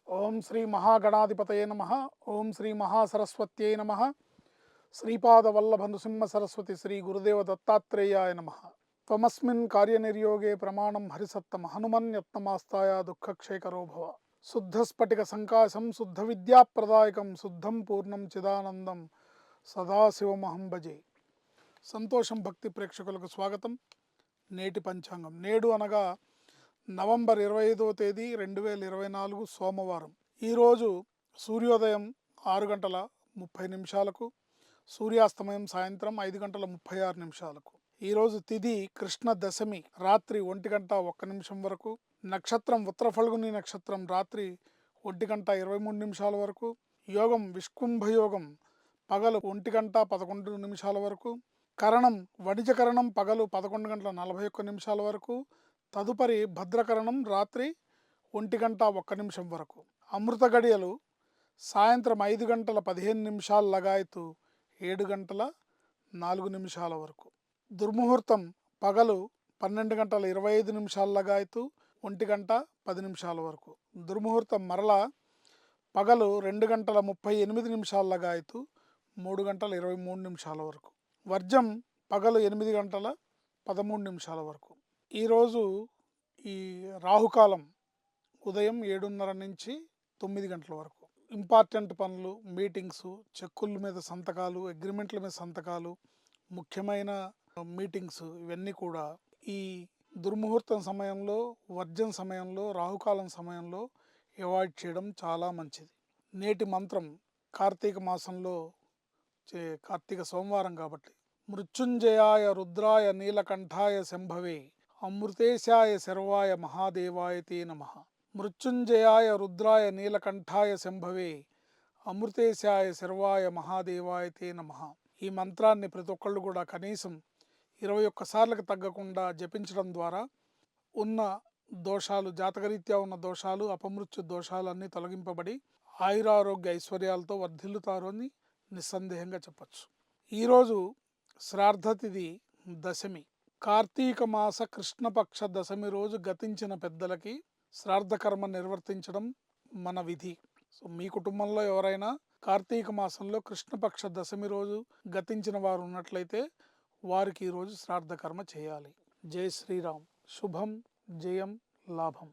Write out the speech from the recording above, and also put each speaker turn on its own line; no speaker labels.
ఓం శ్రీ మహాగణాధిపతయే నమః. ఓం శ్రీ మహాసరస్వత్యై నమః. శ్రీపాదవల్లభ నృసింహ సరస్వతి శ్రీ గురుదేవ దత్తాత్రేయాయ నమః. త్వమస్మిన్ కార్యనిర్యోగే ప్రమాణం హరిసత్తమ హనుమన్యత్నమాస్తాయ దుఃఖక్షేకరో భవ. శుద్ధస్ఫటిక సంకాశం శుద్ధ విద్యాప్రదాయకం శుద్ధం పూర్ణం చిదానందం సదాశివమహం భజే. సంతోషం భక్తి ప్రేక్షకులకు స్వాగతం. నేటి పంచాంగం. నేడు అనగా నవంబర్ 25వ తేదీ 2024 సోమవారం. ఈరోజు సూర్యోదయం 6 గంటల 30 నిమిషాలకు, సూర్యాస్తమయం సాయంత్రం 5 గంటల 36 నిమిషాలకు. ఈరోజు తిథి కృష్ణ దశమి రాత్రి 1 గంట 1 నిమిషం వరకు. నక్షత్రం ఉత్తర ఫల్గుని నక్షత్రం రాత్రి 1 గంట 23 నిమిషాల వరకు. యోగం విష్కుంభయోగం పగలు 1 గంట 11 నిమిషాల వరకు. కరణం వణిజకరణం పగలు 11 గంటల 41 నిమిషాల వరకు. తదుపరి భద్రకరణం రాత్రి 1 గంట 1 నిమిషం వరకు. అమృత గడియలు సాయంత్రం 5 గంటల 15 నిమిషాల లగాయతు 7 గంటల 4 నిమిషాల వరకు. దుర్ముహూర్తం పగలు 12 గంటల 25 నిమిషాల లగాయతు 1 గంట 10 నిమిషాల వరకు. దుర్ముహూర్తం మరలా పగలు 2 గంటల 38 నిమిషాల లగాయతు 3 గంటల 23 నిమిషాల వరకు. వర్జం పగలు 8 గంటల 13 నిమిషాల వరకు. ఈరోజు ఈ రాహుకాలం ఉదయం 7:30 నుంచి 9 గంటల వరకు. ఇంపార్టెంట్ పనులు, మీటింగ్స్, చెక్కుల మీద సంతకాలు, అగ్రిమెంట్ల మీద సంతకాలు, ముఖ్యమైన మీటింగ్స్ ఇవన్నీ కూడా ఈ దుర్ముహూర్తం సమయంలో, వర్జం సమయంలో, రాహుకాలం సమయంలో అవాయిడ్ చేయడం చాలా మంచిది. నేటి మంత్రం కార్తీక మాసంలో కార్తీక సోమవారం కాబట్టి మృత్యుంజయాయ రుద్రాయ నీలకంఠాయ శంభవే అమృతేశాయ శర్వాయ మహాదేవాయ తే నమః. మృత్యుంజయాయ రుద్రాయ నీలకంఠాయ శంభవే అమృతేశాయ శర్వాయ మహాదేవాయ తే నమః. ఈ మంత్రాన్ని ప్రతి ఒక్కళ్ళు కూడా కనీసం 21 సార్లకు తగ్గకుండా జపించడం ద్వారా ఉన్న దోషాలు, జాతకరీత్యా ఉన్న దోషాలు, అపమృత్యు దోషాలన్నీ తొలగింపబడి ఆయురారోగ్య ఐశ్వర్యాలతో వర్ధిల్లుతారు అని నిస్సందేహంగా చెప్పచ్చు. ఈరోజు శ్రాద్ధతిథి దశమి. కార్తీక మాస కృష్ణపక్ష దశమి రోజు గతించిన పెద్దలకి శ్రాద్ధకర్మ నిర్వర్తించడం మన విధి. సో మీ కుటుంబంలో ఎవరైనా కార్తీక మాసంలో కృష్ణపక్ష దశమి రోజు గతించిన వారు ఉన్నట్లయితే వారికి ఈరోజు శ్రాద్ధకర్మ చేయాలి. జై శ్రీరామ్. శుభం, జయం, లాభం.